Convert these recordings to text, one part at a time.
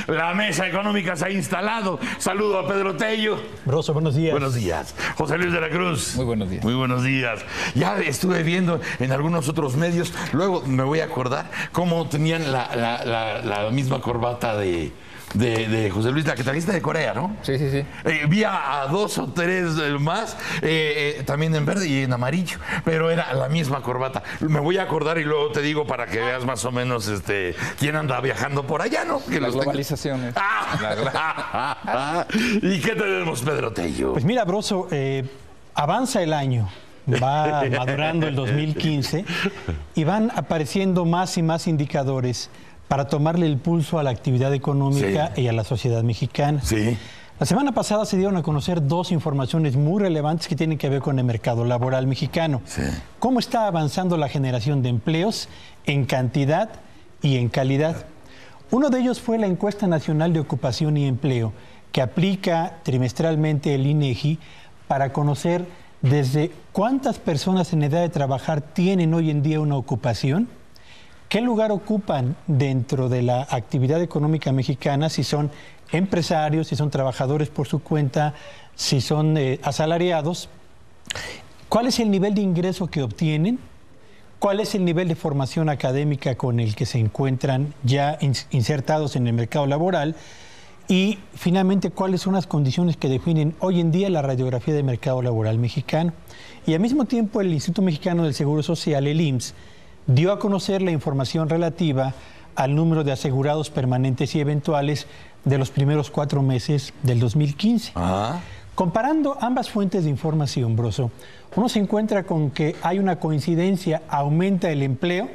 La mesa económica se ha instalado. Saludo a Pedro Tello. Broso, buenos días. Buenos días. José Luis de la Cruz. Muy buenos días. Muy buenos días. Ya estuve viendo en algunos otros medios, luego me voy a acordar cómo tenían la misma corbata de José Luis, la que trajiste de Corea, ¿no? Sí, sí, sí. Vi a dos o tres más, también en verde y en amarillo, pero era la misma corbata. Me voy a acordar y luego te digo para que veas más o menos quién anda viajando por allá, ¿no? Que Las globalizaciones. ¿Y qué tenemos, Pedro Tello? Pues mira, Broso, avanza el año, va madurando el 2015 y van apareciendo más y más indicadores para tomarle el pulso a la actividad económica y a la sociedad mexicana. Sí. La semana pasada se dieron a conocer dos informaciones muy relevantes que tienen que ver con el mercado laboral mexicano. Sí. Cómo está avanzando la generación de empleos en cantidad y en calidad. Uno de ellos fue la Encuesta Nacional de Ocupación y Empleo, que aplica trimestralmente el INEGI para conocer desde cuántas personas en edad de trabajar tienen hoy en día una ocupación, qué lugar ocupan dentro de la actividad económica mexicana, si son empresarios, si son trabajadores por su cuenta, si son asalariados, cuál es el nivel de ingreso que obtienen, cuál es el nivel de formación académica con el que se encuentran ya insertados en el mercado laboral y finalmente cuáles son las condiciones que definen hoy en día la radiografía del mercado laboral mexicano. Y al mismo tiempo el Instituto Mexicano del Seguro Social, el IMSS, dio a conocer la información relativa al número de asegurados permanentes y eventuales de los primeros 4 meses del 2015. Comparando ambas fuentes de información, Broso, uno se encuentra con que hay una coincidencia, aumenta el empleo,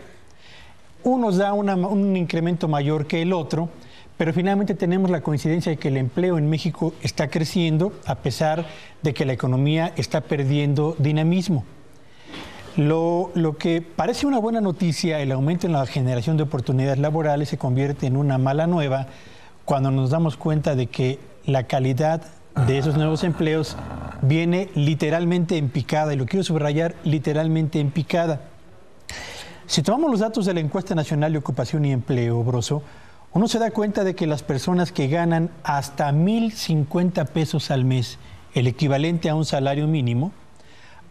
unos da un incremento mayor que el otro, pero finalmente tenemos la coincidencia de que el empleo en México está creciendo a pesar de que la economía está perdiendo dinamismo. Lo que parece una buena noticia, el aumento en la generación de oportunidades laborales, se convierte en una mala nueva cuando nos damos cuenta de que la calidad de esos nuevos empleos viene literalmente en picada, y lo quiero subrayar, literalmente en picada. Si tomamos los datos de la Encuesta Nacional de Ocupación y Empleo, Broso, uno se da cuenta de que las personas que ganan hasta 1,050 pesos al mes, el equivalente a un salario mínimo,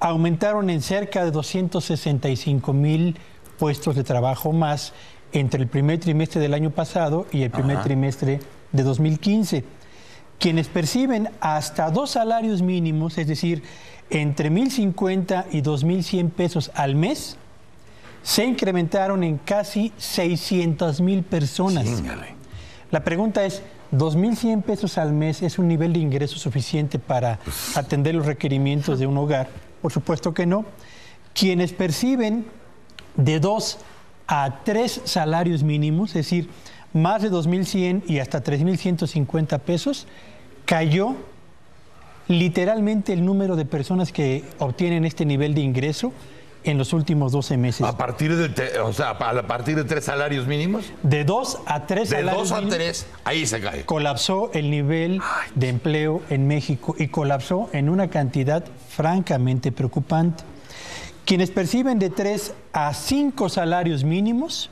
aumentaron en cerca de 265,000 puestos de trabajo más entre el primer trimestre del año pasado y el primer trimestre de 2015. Quienes perciben hasta 2 salarios mínimos, es decir, entre 1,050 y 2,100 pesos al mes, se incrementaron en casi 600,000 personas. Chíngale. La pregunta es, ¿2,100 pesos al mes es un nivel de ingreso suficiente para atender los requerimientos de un hogar? Por supuesto que no. Quienes perciben de 2 a 3 salarios mínimos, es decir, más de 2,100 y hasta 3,150 pesos, cayó literalmente el número de personas que obtienen este nivel de ingreso en los últimos 12 meses. ¿A partir de 3 salarios mínimos? De 2 a 3 salarios mínimos. De 2 a 3, ahí se cae. Colapsó el nivel de empleo en México y colapsó en una cantidad francamente preocupante. Quienes perciben de 3 a 5 salarios mínimos,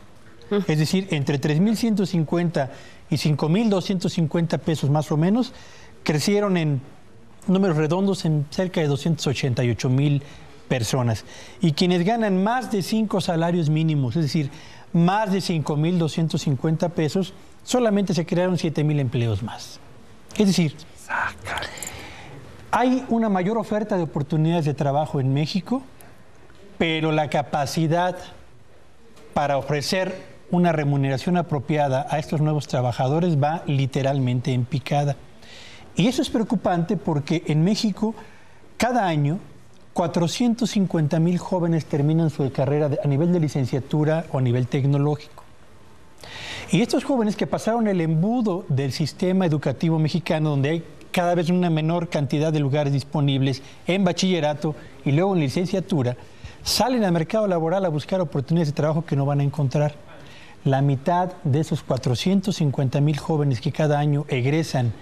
es decir, entre 3,150 y 5,250 pesos más o menos, crecieron en números redondos en cerca de 288,000 personas. Y quienes ganan más de 5 salarios mínimos, es decir, más de 5,250 pesos, solamente se crearon 7,000 empleos más. Es decir, hay una mayor oferta de oportunidades de trabajo en México, pero la capacidad para ofrecer una remuneración apropiada a estos nuevos trabajadores va literalmente en picada. Y eso es preocupante porque en México, cada año, 450,000 jóvenes terminan su carrera a nivel de licenciatura o a nivel tecnológico. Y estos jóvenes que pasaron el embudo del sistema educativo mexicano, donde hay cada vez una menor cantidad de lugares disponibles en bachillerato y luego en licenciatura, salen al mercado laboral a buscar oportunidades de trabajo que no van a encontrar. La mitad de esos 450,000 jóvenes que cada año egresan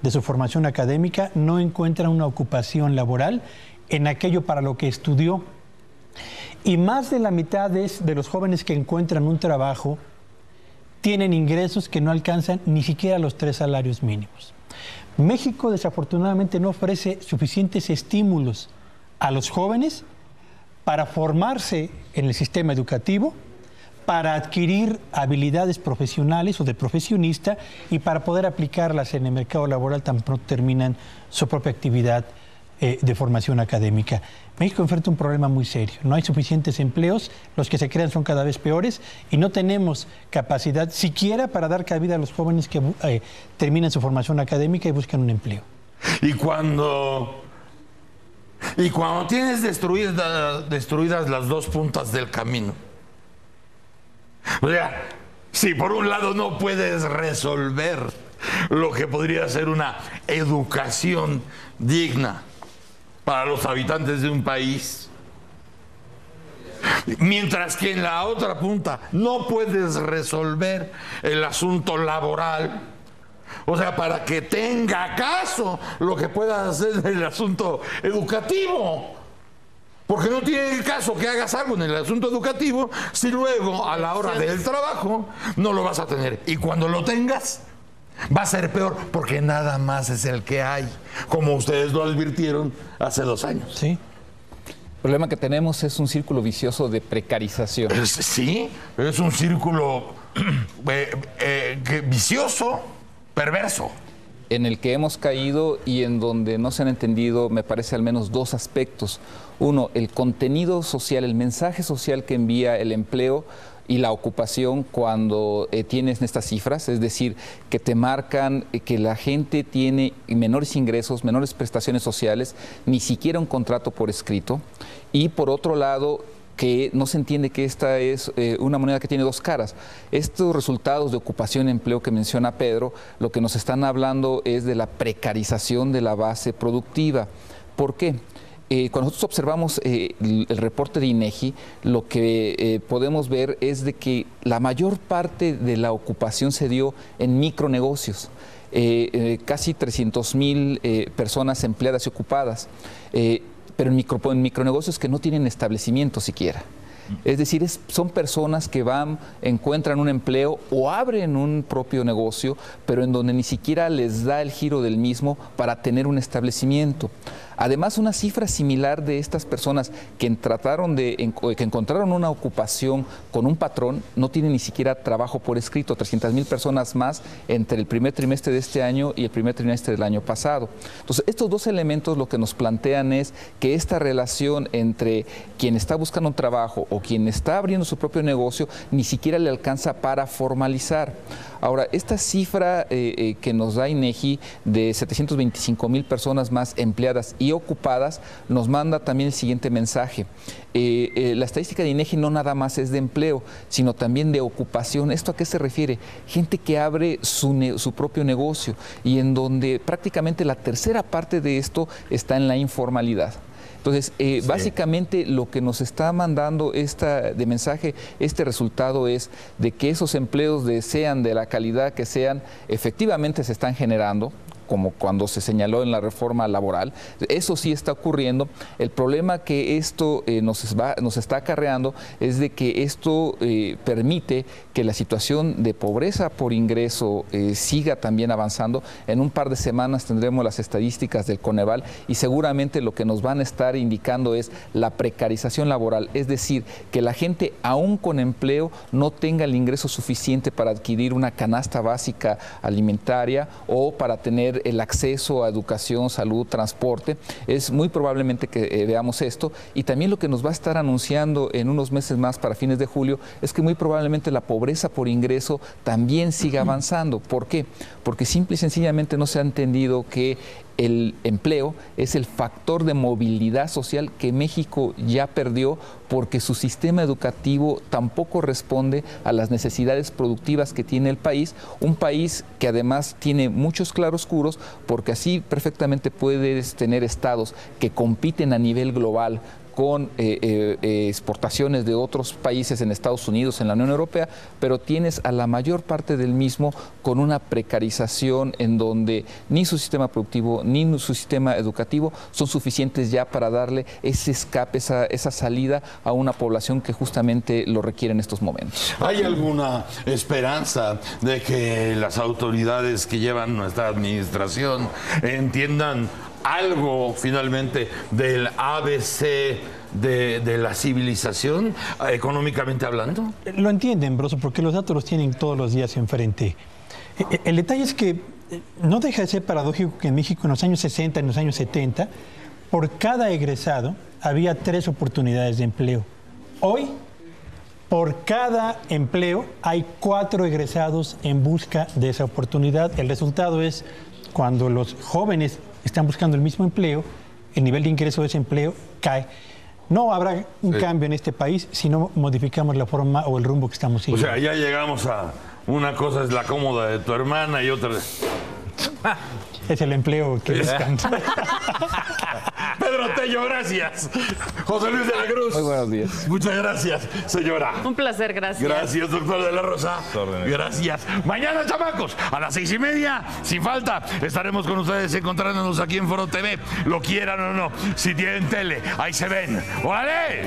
de su formación académica no encuentran una ocupación laboral en aquello para lo que estudió. Y más de la mitad de los jóvenes que encuentran un trabajo tienen ingresos que no alcanzan ni siquiera los 3 salarios mínimos. México desafortunadamente no ofrece suficientes estímulos a los jóvenes para formarse en el sistema educativo, para adquirir habilidades profesionales o de profesionista y para poder aplicarlas en el mercado laboral tan pronto terminan su propia actividad de formación académica. México enfrenta un problema muy serio. No hay suficientes empleos, los que se crean son cada vez peores y no tenemos capacidad siquiera para dar cabida a los jóvenes que terminan su formación académica y buscan un empleo. Y cuando tienes destruidas las dos puntas del camino, o sea, si por un lado no puedes resolver lo que podría ser una educación digna para los habitantes de un país, mientras que en la otra punta no puedes resolver el asunto laboral, o sea, para que tenga caso lo que puedas hacer en el asunto educativo. Porque no tiene caso que hagas algo en el asunto educativo si luego a la hora del trabajo no lo vas a tener. Y cuando lo tengas, va a ser peor porque nada más es el que hay, como ustedes lo advirtieron hace 2 años. Sí. El problema que tenemos es un círculo vicioso de precarización. Sí, es un círculo vicioso, perverso. En el que hemos caído y en donde no se han entendido, me parece, al menos 2 aspectos. Uno, el contenido social, el mensaje social que envía el empleo y la ocupación cuando tienes estas cifras, es decir, que te marcan que la gente tiene menores ingresos, menores prestaciones sociales, ni siquiera un contrato por escrito. Y por otro lado, que no se entiende que esta es una moneda que tiene 2 caras. Estos resultados de ocupación y empleo que menciona Pedro, lo que nos están hablando es de la precarización de la base productiva. ¿Por qué? Cuando nosotros observamos el reporte de INEGI, lo que podemos ver es de que la mayor parte de la ocupación se dio en micronegocios. Casi 300,000 personas empleadas y ocupadas. Pero en micronegocios que no tienen establecimiento siquiera. Es decir, son personas que encuentran un empleo o abren un propio negocio, pero en donde ni siquiera les da el giro del mismo para tener un establecimiento. Además, una cifra similar de estas personas que encontraron una ocupación con un patrón no tienen ni siquiera trabajo por escrito. 300,000 personas más entre el primer trimestre de este año y el primer trimestre del año pasado. Entonces, estos 2 elementos lo que nos plantean es que esta relación entre quien está buscando un trabajo o quien está abriendo su propio negocio ni siquiera le alcanza para formalizar. Ahora, esta cifra que nos da INEGI de 725,000 personas más empleadas y ocupadas nos manda también el siguiente mensaje. La estadística de INEGI no nada más es de empleo, sino también de ocupación. ¿Esto a qué se refiere? Gente que abre su propio negocio y en donde prácticamente la tercera parte de esto está en la informalidad. Entonces, básicamente lo que nos está mandando de mensaje, este resultado es de que esos empleos sean de la calidad que sean, efectivamente se están generando, como cuando se señaló en la reforma laboral. Eso sí está ocurriendo. El problema que esto nos está acarreando es de que esto permite que la situación de pobreza por ingreso siga también avanzando. En un par de semanas tendremos las estadísticas del Coneval y seguramente lo que nos van a estar indicando es la precarización laboral, es decir, que la gente aún con empleo no tenga el ingreso suficiente para adquirir una canasta básica alimentaria o para tener el acceso a educación, salud, transporte. Es muy probablemente que veamos esto y también lo que nos va a estar anunciando en unos meses más para fines de julio es que muy probablemente la pobreza por ingreso también siga avanzando. ¿Por qué? Porque simple y sencillamente no se ha entendido que el empleo es el factor de movilidad social que México ya perdió porque su sistema educativo tampoco responde a las necesidades productivas que tiene el país, un país que además tiene muchos claroscuros porque así perfectamente puedes tener estados que compiten a nivel global con exportaciones de otros países en Estados Unidos, en la Unión Europea, pero tienes a la mayor parte del mismo con una precarización en donde ni su sistema productivo ni su sistema educativo son suficientes ya para darle ese escape, esa salida a una población que justamente lo requiere en estos momentos. ¿Hay alguna esperanza de que las autoridades que llevan nuestra administración entiendan algo finalmente del ABC de la civilización, económicamente hablando? Lo entienden, Broso, porque los datos los tienen todos los días enfrente. El detalle es que no deja de ser paradójico que en México en los años 60, en los años 70, por cada egresado había 3 oportunidades de empleo. Hoy, por cada empleo hay 4 egresados en busca de esa oportunidad. El resultado es cuando los jóvenes están buscando el mismo empleo, el nivel de ingreso de ese empleo cae. No habrá un cambio en este país si no modificamos la forma o el rumbo que estamos siguiendo. O sea, ya llegamos a una cosa es la cómoda de tu hermana y otra... Es el empleo que buscan. Pedro Tello, gracias. José Luis de la Cruz. Muy buenos días. Muchas gracias, señora. Un placer, gracias. Gracias, doctor de la Rosa. Gracias. Mañana, chamacos, a las 6:30, sin falta, estaremos con ustedes encontrándonos aquí en Foro TV. Lo quieran o no, si tienen tele, ahí se ven. ¡Órale!